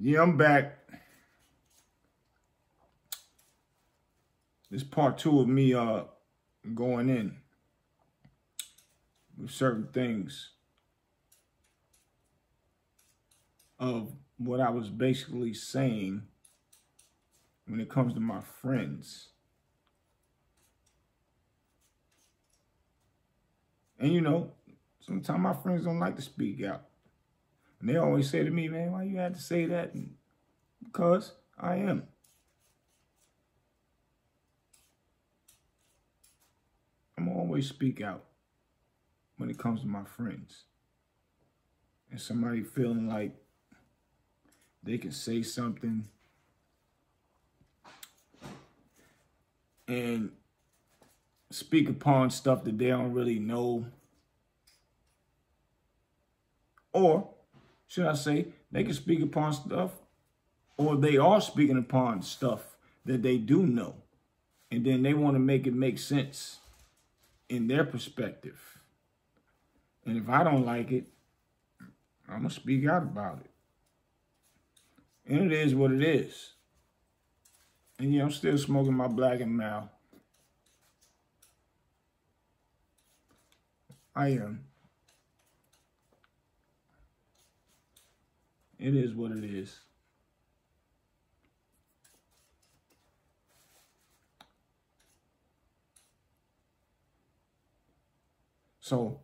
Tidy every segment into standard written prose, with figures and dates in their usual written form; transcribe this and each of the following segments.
Yeah, I'm back. This part 2 of me going in with certain things of what I was basically saying when it comes to my friends. And you know, sometimes my friends don't like to speak out. And they always say to me, man, why you had to say that? And because I am. I'm always speak out when it comes to my friends. And somebody feeling like they can say something and speak upon stuff that they don't really know. Or, should I say, they can speak upon stuff, or they are speaking upon stuff that they do know. And then they want to make it make sense in their perspective. And if I don't like it, I'm going to speak out about it. And it is what it is. And yeah, I'm still smoking my Black and Mal. I am. It is what it is. So,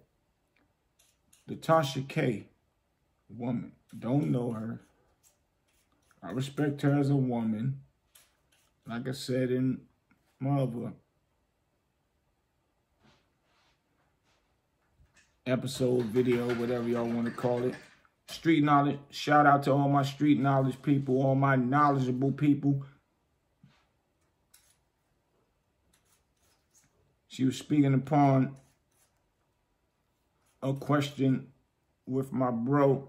the Tasha K woman, don't know her. I respect her as a woman. Like I said in my other episode, video, whatever y'all want to call it. Street knowledge. Shout out to all my street knowledge people, all my knowledgeable people. She was speaking upon a question with my bro,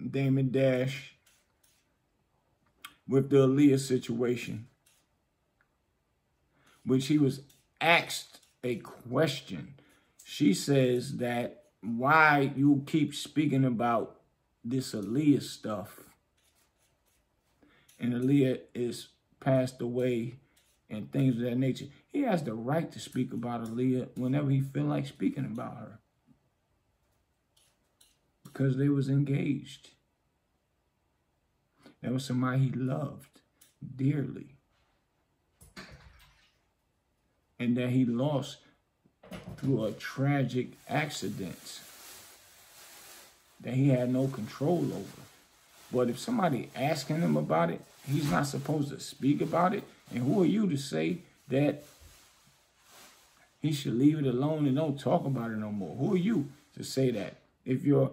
Damon Dash, with the Aaliyah situation, which he was asked a question. She says that why you keep speaking about this Aaliyah stuff, and Aaliyah is passed away and things of that nature. He has the right to speak about Aaliyah whenever he feel like speaking about her, because they was engaged. That was somebody he loved dearly, and that he lost through a tragic accident that he had no control over. But if somebody asking him about it, he's not supposed to speak about it. And who are you to say that he should leave it alone and don't talk about it no more? Who are you to say that? If you're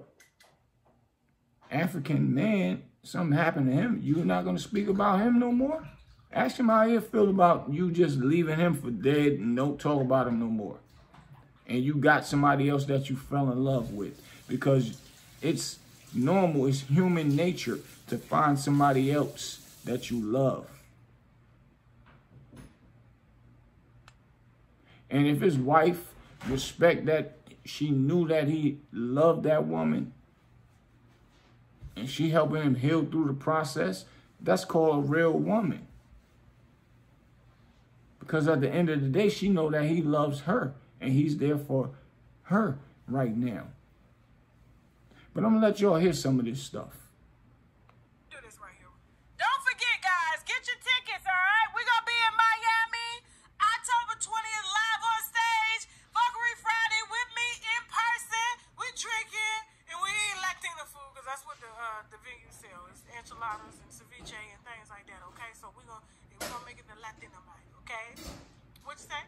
African man, something happened to him, you're not going to speak about him no more? Ask him how he feel about you just leaving him for dead and don't talk about him no more. And you got somebody else that you fell in love with. Because it's normal, it's human nature to find somebody else that you love. And if his wife respect that she knew that he loved that woman, and she helping him heal through the process, that's called a real woman. Because at the end of the day, she know that he loves her, and he's there for her right now. But I'm going to let y'all hear some of this stuff. Do this right here. Don't forget, guys, get your tickets, all right? We're going to be in Miami, October 20th, live on stage. Fuckery Friday with me in person. We drinking, and we eating Latino food, because that's what the venue sells. It's enchiladas and ceviche and things like that, okay? So we're gonna make it the Latino night, okay? What you say?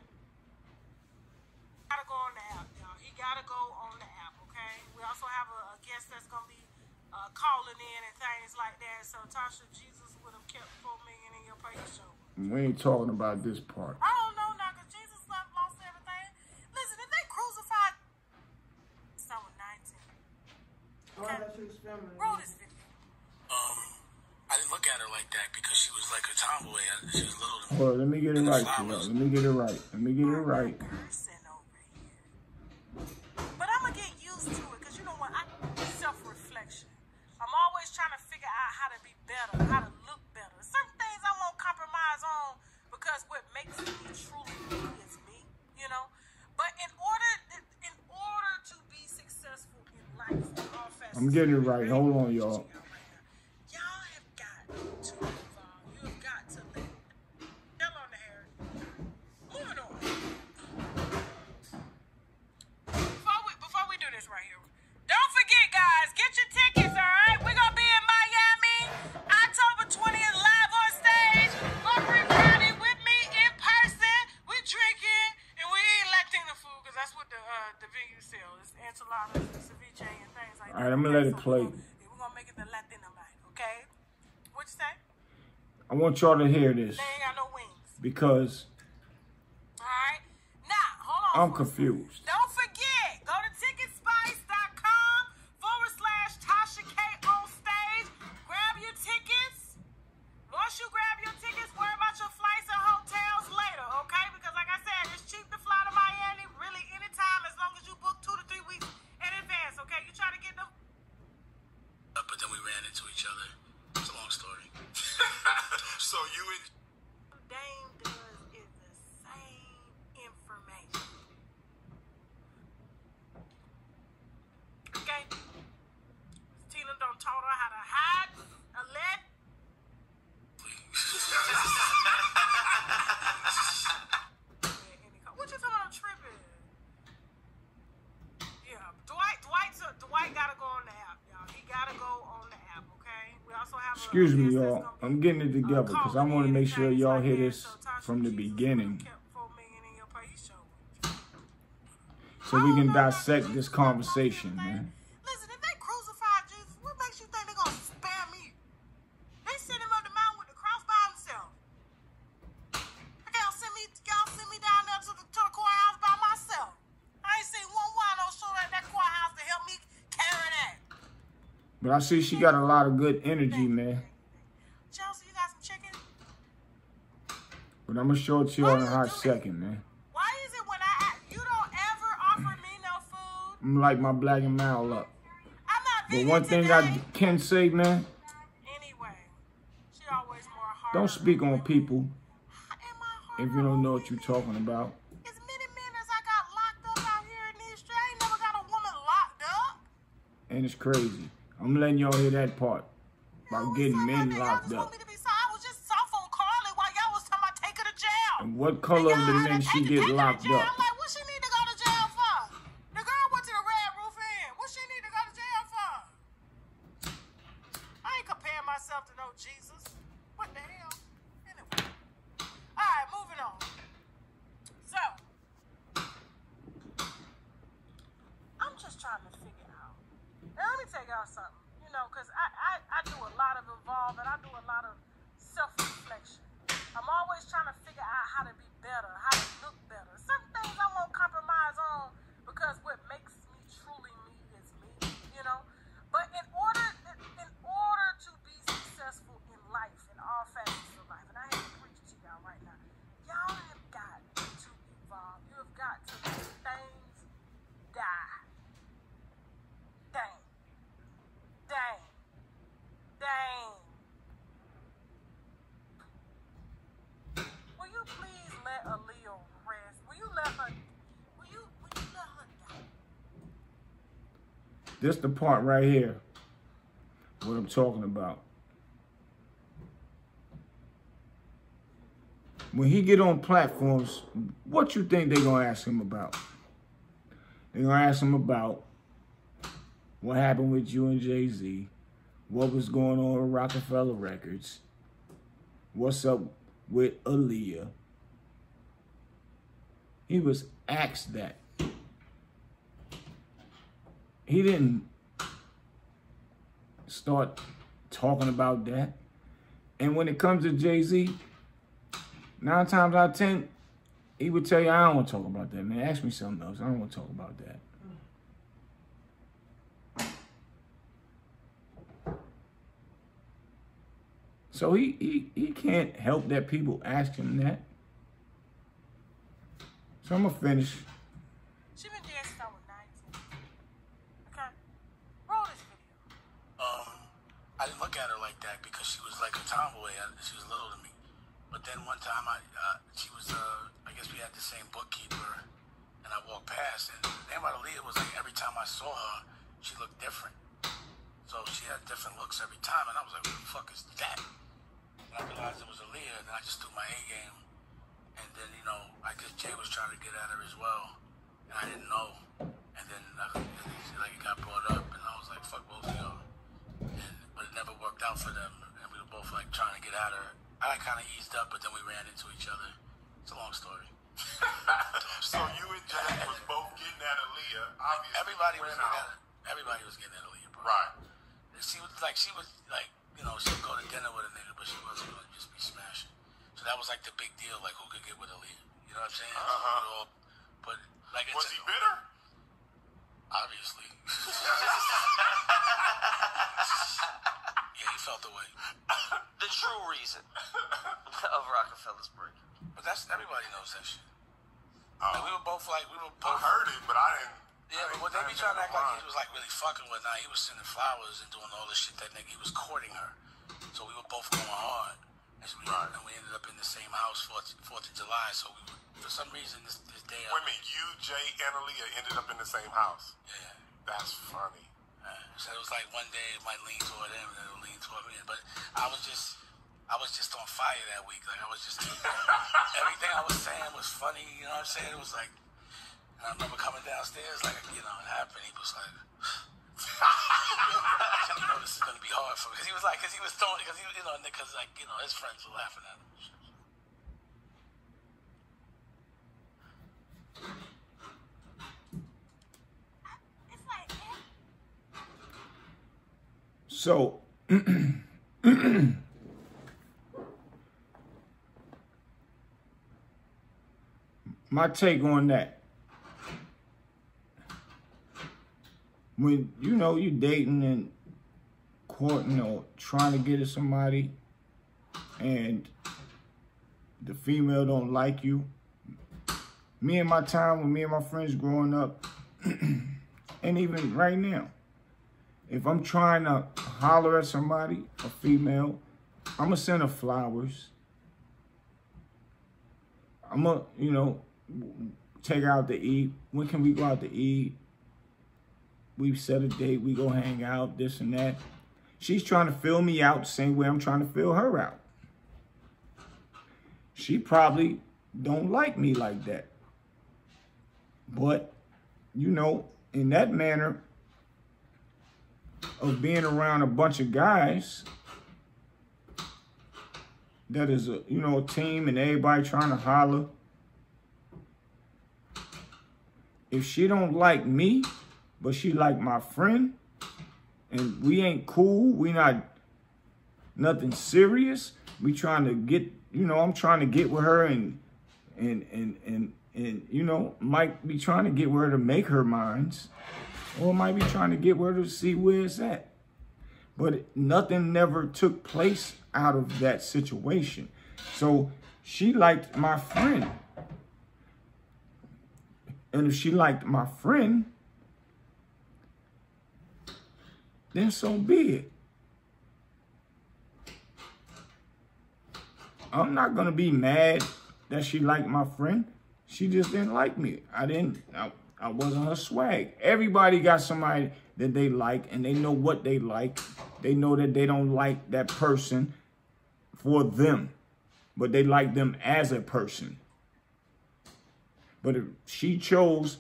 Gotta go on the app, y'all. He gotta go on the app, okay? We also have a guest that's gonna be calling in and things like that. So Tasha, Jesus would have kept $4 million in your pay show. We ain't talking about this part. I don't know now, because Jesus lost everything. Listen, if they crucified someone 19. Okay? Roll this video. I didn't look at her like that because she was like a tomboy. She was little. Well, let me get it right, let me get it right. Let me get it right. But I'm going to get used to it, because you know what? Self-reflection. I'm always trying to figure I'm getting it right. Hold on, y'all. Y'all have got to evolve. You have got to let hell on the hair. Moving on. Before we do this right here, don't forget, guys, get your tickets, all right? We're going to be in Miami October 20th, live on stage. Fuckery Friday with me in person. We drinking and we eating Latino food because that's what the venue sells. It's enchiladas and ceviche and things like that. All right, I'm going to let it play. We're going to make it the Latino night, okay? What you say? I want y'all to hear this. They ain't got no wings. Because all right. Now, hold on. I'm confused. Don't forget, go to ticketspice.com/Tasha K on stage. Grab your tickets. Once you grab your tickets, worry about your flights and hotels later, okay? Because like I said, it's cheap to fly to Miami really anytime as long as you book 2 to 3 weeks in advance, okay? You try to get them. But then we ran into each other. It's a long story. So you and Dame does is the same information. Okay? Tina done taught her how to hide a lead. What you talking about? I'm tripping. Yeah, Dwight gotta go on the app, y'all. He gotta go on the app, okay? We also have excuse me, y'all. I'm getting it together because I want to make sure y'all hear this from the beginning so we can dissect this conversation, man. Listen, if they crucified Jesus, what makes you think they're gonna spare me? They sent him up the mountain with the cross by himself. Okay, y'all send me down there to the courthouse by myself. I ain't seen one wino show at that courthouse to help me carry that. But I see she got a lot of good energy, man. Chelsea, you got some chicken? But I'm going to show it to y'all in a hot second, man. Why is it when you don't ever offer me no food? I'm like my black and mild up. I'm not But vegan one thing today. I can say, man, Anyway, she always more hard. don't speak on people Am I hard if you don't know what you're talking about. As many men as I got locked up out here in these streets, I ain't never got a woman locked up. And it's crazy. I'm letting y'all hear that part about getting men locked up. I was just soft on Carly while y'all was talking about take her to jail. And what color of the men she get locked I'm up? like, what she need to go to jail for? The girl went to the Red Roof Inn. What she need to go to jail for? I ain't comparing myself to no Jesus. What the hell? Anyway. All right, moving on. So, I'm just trying to figure out. And let me tell y'all something. You know, because I do a lot of involvement. I do a lot of self-reflection. I'm always trying to figure out how to be better, how to look better. Some things I won't compromise on because what makes me truly me is me, you know. But in order to be successful in life, in all facets of life, and I have to preach to y'all right now, y'all have got to evolve. You have got to let things die. Dang. Will you please let Aaliyah rest? Will you let her die? This the part right here. What I'm talking about. When he get on platforms, what you think they gonna ask him about? They gonna ask him about what happened with you and Jay-Z, what was going on with Rockefeller Records, what's up with Aaliyah. He was asked that. He didn't start talking about that. And when it comes to Jay-Z, 9 times out of 10, he would tell you, I don't want to talk about that, man. Ask me something else. I don't want to talk about that. So he can't help that people ask him that. So I'm going to finish. She been dead since I was 19. Okay? Roll this video. I didn't look at her like that because she was like a tomboy. She was little to me. But then one time she was, I guess we had the same bookkeeper, and I walked past, and the thing about Aaliyah was like every time I saw her, she looked different. So she had different looks every time, and I was like, what the fuck is that? And I realized it was Aaliyah, and then I just threw my A game. And then, you know, I guess Jay was trying to get at her as well, and I didn't know. And then, like, it got brought up, and I was like, fuck both of y'all. But it never worked out for them, and we were both, like, trying to get at her. I kind of eased up, but then we ran into each other. It's a long story. So you and Jay was both getting at Aaliyah. Obviously, Everybody was getting at Aaliyah, bro. Right. And she was like, you know, she'd go to dinner with a nigga, but she wasn't going to just be smashing. So that was like the big deal, like who could get with Aaliyah. You know what I'm saying? But like, was he bitter? Obviously. Yeah, he felt the way. The true reason of Rockefeller's break. But everybody knows that shit. Oh. Like, we were both. I heard it, but I didn't. Yeah, but they be trying to act like he was like really fucking with her. He was sending flowers and doing all this shit that nigga. He was courting her. So we were both going hard. And we ended up in the same house 4th of July. So we, for some reason, this day. Wait a minute, you, Jay, and Aaliyah ended up in the same house? Yeah. That's funny. So it was like one day it might lean toward him and it'll lean toward me. But I was just on fire that week. Like, I was just, everything I was saying was funny. You know what I'm saying? It was like, and I remember coming downstairs, like, you know, it happened. He was like, you know, this is going to be hard for me. Because he was like, because he was, you know, because, like, you know, his friends were laughing at him. So, my take on that. When, you know, you dating and courting or trying to get at somebody and the female don't like you. Me and my time with me and my friends growing up, and even right now, if I'm trying to holler at somebody, a female, I'm going to send her flowers. I'm going to, you know, take her out to eat. When can we go out to eat? We set a date. We go hang out, this and that. She's trying to fill me out the same way I'm trying to fill her out. She probably don't like me like that. But, you know, in that manner of being around a bunch of guys that is a, you know, a team and everybody trying to holler. If she don't like me, but she like my friend, and we ain't cool, we not nothing serious, we trying to get, you know, I'm trying to get with her and you know, might be trying to get with her to make her minds, or might be trying to get with her to see where it's at. But nothing never took place out of that situation. So she liked my friend. And if she liked my friend, then so be it. I'm not going to be mad that she liked my friend. She just didn't like me. I wasn't her swag. Everybody got somebody that they like, and they know what they like. They know that they don't like that person for them, but they like them as a person. But if she chose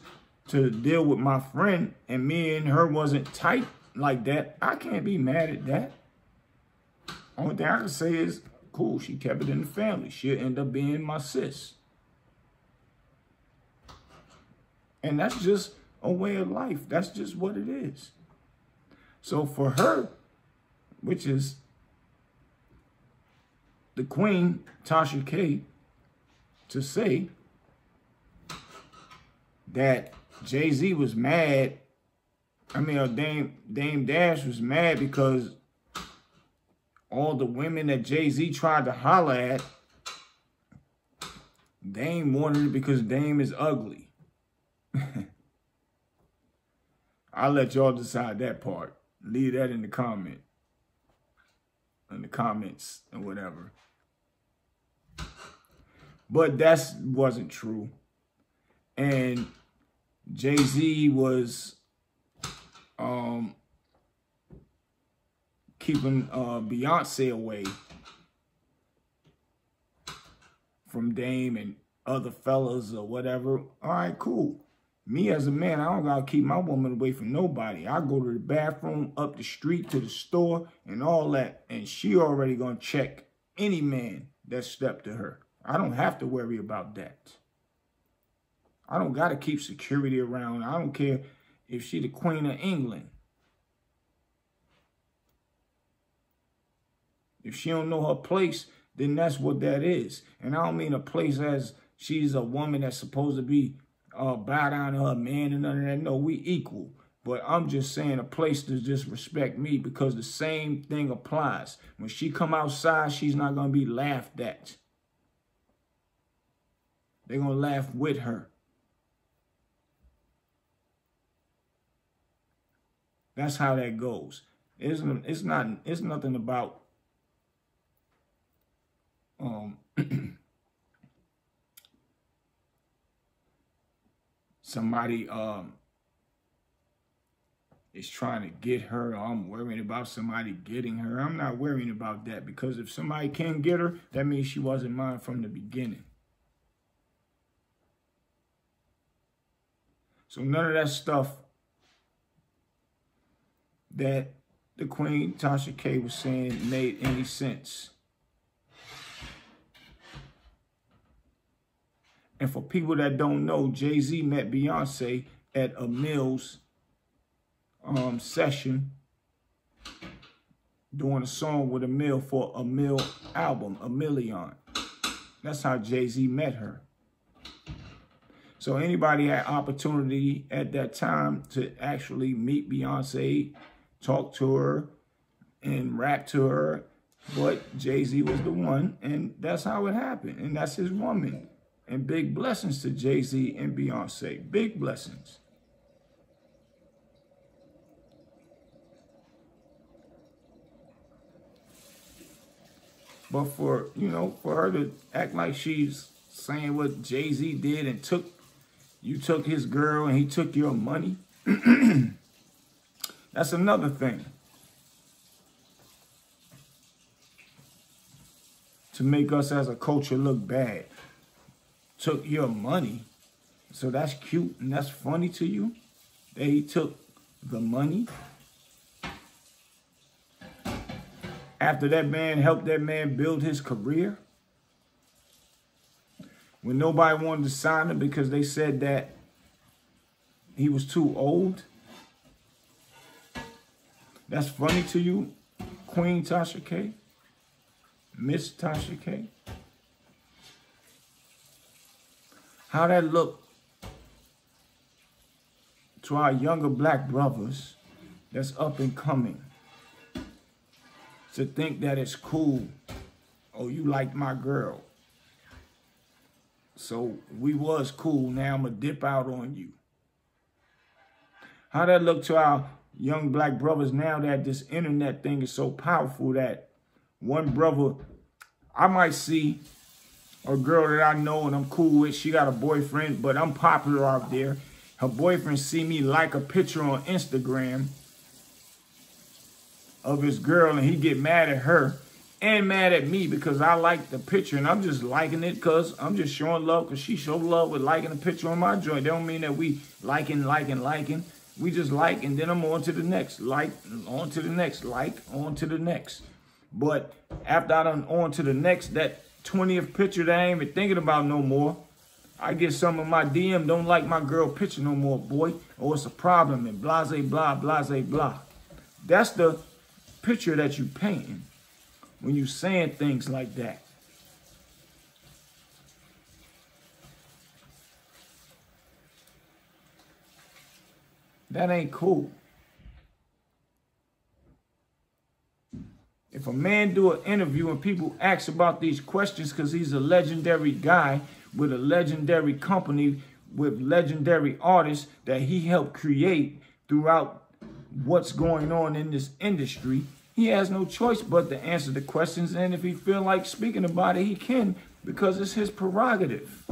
to deal with my friend and me and her wasn't tight like that, I can't be mad at that. Only thing I can say is, cool, she kept it in the family. She'll end up being my sis. And that's just a way of life. That's just what it is. So for her, which is the queen, Tasha K, to say that Jay-Z was mad, Dame Dash was mad because all the women that Jay-Z tried to holler at, Dame wanted it because Dame is ugly. I'll let y'all decide that part. Leave that in the comments or whatever. But that wasn't true. And Jay-Z was keeping Beyonce away from Dame and other fellas or whatever. All right, cool. Me as a man, I don't gotta keep my woman away from nobody. I go to the bathroom, up the street to the store, and all that, and she already gonna check any man that stepped to her. I don't have to worry about that. I don't gotta keep security around. I don't care if she the Queen of England. If she don't know her place, then that's what that is. And I don't mean a place as she's a woman that's supposed to be bow down to her man and none of that. No, we equal. But I'm just saying a place to just respect me, because the same thing applies. When she come outside, she's not going to be laughed at. They're going to laugh with her. That's how that goes. It's nothing about somebody is trying to get her, or I'm worrying about somebody getting her. I'm not worrying about that, because if somebody can get her, that means she wasn't mine from the beginning. So none of that stuff that the Queen Tasha K was saying made any sense. And for people that don't know, Jay-Z met Beyonce at a Mills session, doing a song with a Mill for a Mill album, A Million. That's how Jay-Z met her. So anybody had opportunity at that time to actually meet Beyonce, talk to her, and rap to her, but Jay-Z was the one, and that's how it happened, and that's his woman. And big blessings to Jay-Z and Beyonce. Big blessings. But for her to act like she's saying what Jay-Z did and you took his girl and he took your money, that's another thing. To make us as a culture look bad. Took your money. So that's cute and that's funny to you that he took the money? After that man helped that man build his career? When nobody wanted to sign him because they said that he was too old? That's funny to you, Queen Tasha K? Miss Tasha K? How that look to our younger black brothers that's up and coming to think that it's cool. Oh, you liked my girl. So we was cool. Now I'm going to dip out on you. How that look to our young black brothers now that this internet thing is so powerful that one brother, I might see a girl that I know and I'm cool with, she got a boyfriend, but I'm popular out there. Her boyfriend see me like a picture on Instagram of his girl and he get mad at her and mad at me because I like the picture and I'm just liking it because I'm just showing love because she showed love with liking a picture on my joint. That don't mean that we liking. We just like and then I'm on to the next. Like, on to the next. Like, on to the next. But after I done on to the next, that 20th picture that I ain't even thinking about no more, I get some of my DM don't like my girl picture no more, boy. Or it's a problem and blase, blah, blase, blah. That's the picture that you painting when you saying things like that. That ain't cool. If a man do an interview and people ask about these questions because he's a legendary guy with a legendary company with legendary artists that he helped create throughout what's going on in this industry, he has no choice but to answer the questions. And if he feel like speaking about it, he can, because it's his prerogative.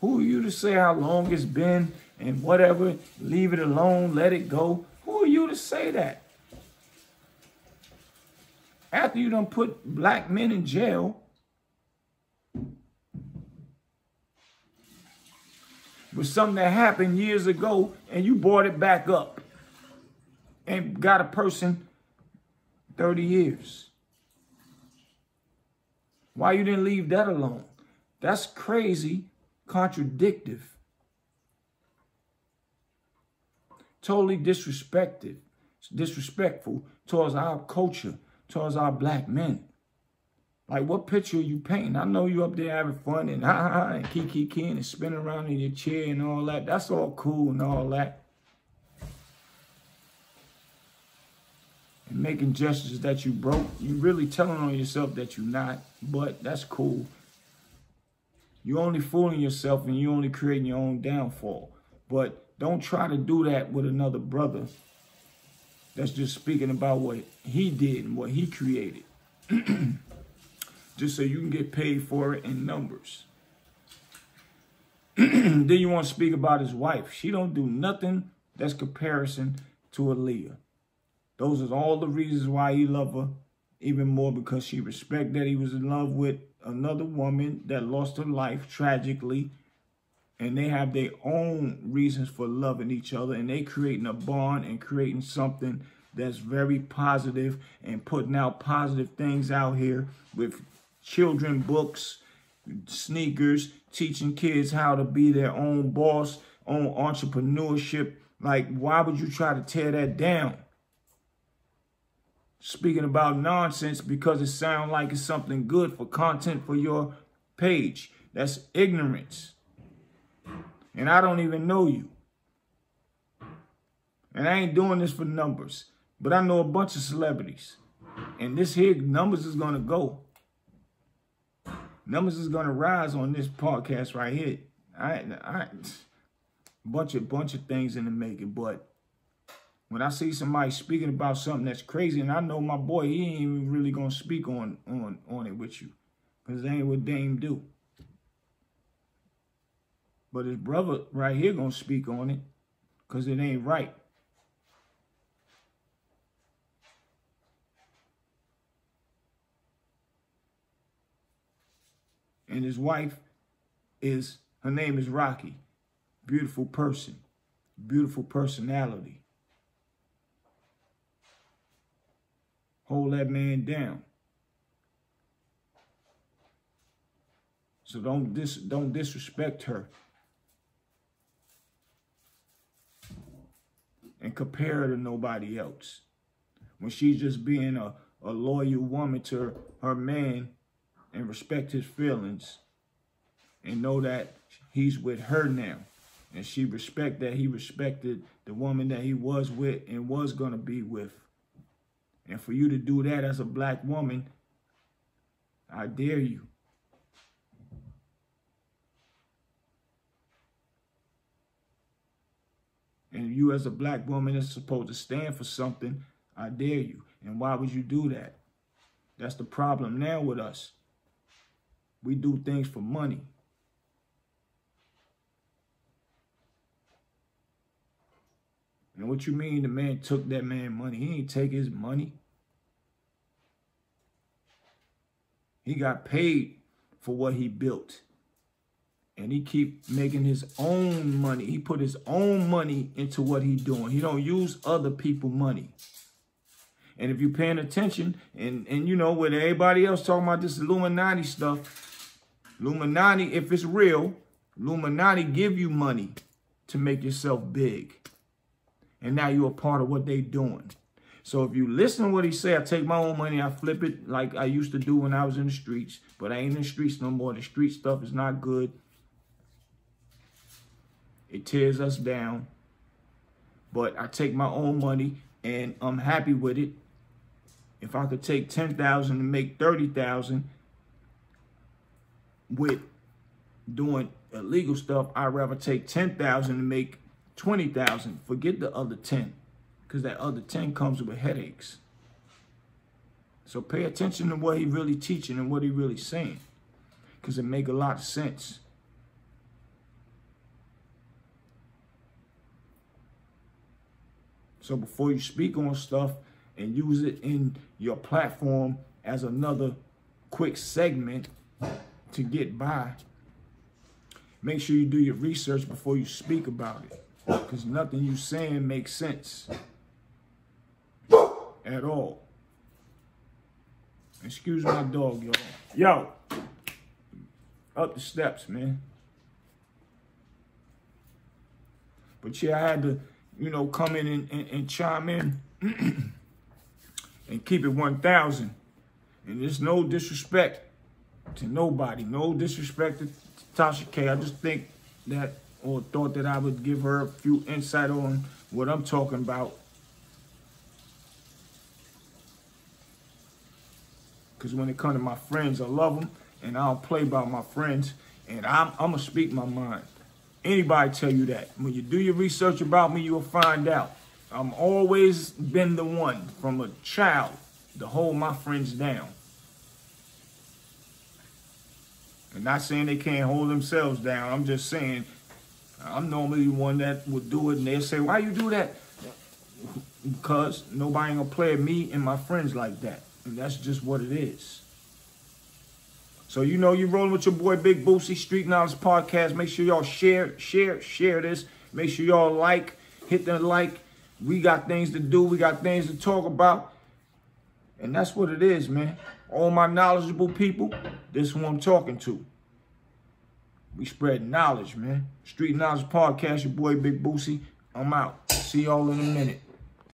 Who are you to say how long it's been and whatever, leave it alone, let it go. Who are you to say that? After you done put black men in jail with something that happened years ago and you brought it back up and got a person 30 years. Why you didn't leave that alone? That's crazy, contradictive. Totally disrespectful towards our culture, towards our black men. Like, what picture are you painting? I know you up there having fun and ha-ha-ha and kiki and spinning around in your chair and all that. That's all cool and all that. And making gestures that you broke. You really telling on yourself that you're not, but that's cool. You're only fooling yourself and you're only creating your own downfall. But don't try to do that with another brother that's just speaking about what he did and what he created. Just so you can get paid for it in numbers. Then you want to speak about his wife. She don't do nothing that's comparison to Aaliyah. Those are all the reasons why he loved her even more, because she respect that he was in love with another woman that lost her life tragically. And they have their own reasons for loving each other. And they creating a bond and creating something that's very positive and putting out positive things out here with children books, sneakers, teaching kids how to be their own boss, own entrepreneurship. Like, why would you try to tear that down? Speaking about nonsense because it sounds like it's something good for content for your page. That's ignorance. And I don't even know you. And I ain't doing this for numbers. But I know a bunch of celebrities. And this here, numbers is going to go. Numbers is going to rise on this podcast right here. Bunch of things in the making. But when I see somebody speaking about something that's crazy, and I know my boy, he ain't even really going to speak on it with you. Because that ain't what Dame do. But his brother right here going to speak on it. Because it ain't right. And his wife her name is Rocky. Beautiful person. Beautiful personality. Hold that man down. So don't disrespect her. And compare her to nobody else. When she's just being a loyal woman to her man and respect his feelings and know that he's with her now. And she respect that he respected the woman that he was with and was going to be with. And for you to do that as a black woman, I dare you. And you as a black woman is supposed to stand for something, I dare you. And why would you do that? That's the problem now with us. We do things for money. And what you mean the man took that man money? He ain't take his money. He got paid for what he built. And he keep making his own money. He put his own money into what he doing. He don't use other people's money. And if you're paying attention, and you know, with everybody else talking about this Illuminati stuff, Illuminati, if it's real, Illuminati give you money to make yourself big. And now you're a part of what they doing. So if you listen to what he say, I take my own money, I flip it like I used to do when I was in the streets. But I ain't in the streets no more. The street stuff is not good. It tears us down. But I take my own money and I'm happy with it. If I could take 10,000 and make 30,000 with doing illegal stuff, I'd rather take 10,000 and make 20,000. Forget the other 10, because that other 10 comes with headaches. So pay attention to what he really teaching and what he really saying, because it make a lot of sense. So before you speak on stuff and use it in your platform as another quick segment to get by, make sure you do your research before you speak about it. Because nothing you saying makes sense at all. Excuse my dog, y'all. Yo, up the steps, man. But yeah, I had to, you know, come in and chime in and keep it 1,000. And there's no disrespect to nobody. No disrespect to Tasha K. I just think that, or thought that I would give her a few insight on what I'm talking about. Because when it comes to my friends, I love them, and I don't play about my friends, and I'm going to speak my mind. Anybody tell you that. When you do your research about me, you'll find out. I'm always been the one from a child to hold my friends down. And not saying they can't hold themselves down. I'm just saying I'm normally the one that would do it, and they'll say, why you do that? Because nobody ain't gonna play at me and my friends like that. And that's just what it is. So, you know, you rolling with your boy Big Boosie, Street Knowledge Podcast. Make sure y'all share this. Make sure y'all hit the like. We got things to do. We got things to talk about. And that's what it is, man. All my knowledgeable people, this is who I'm talking to. We spread knowledge, man. Street Knowledge Podcast, your boy Big Boosie. I'm out. See y'all in a minute.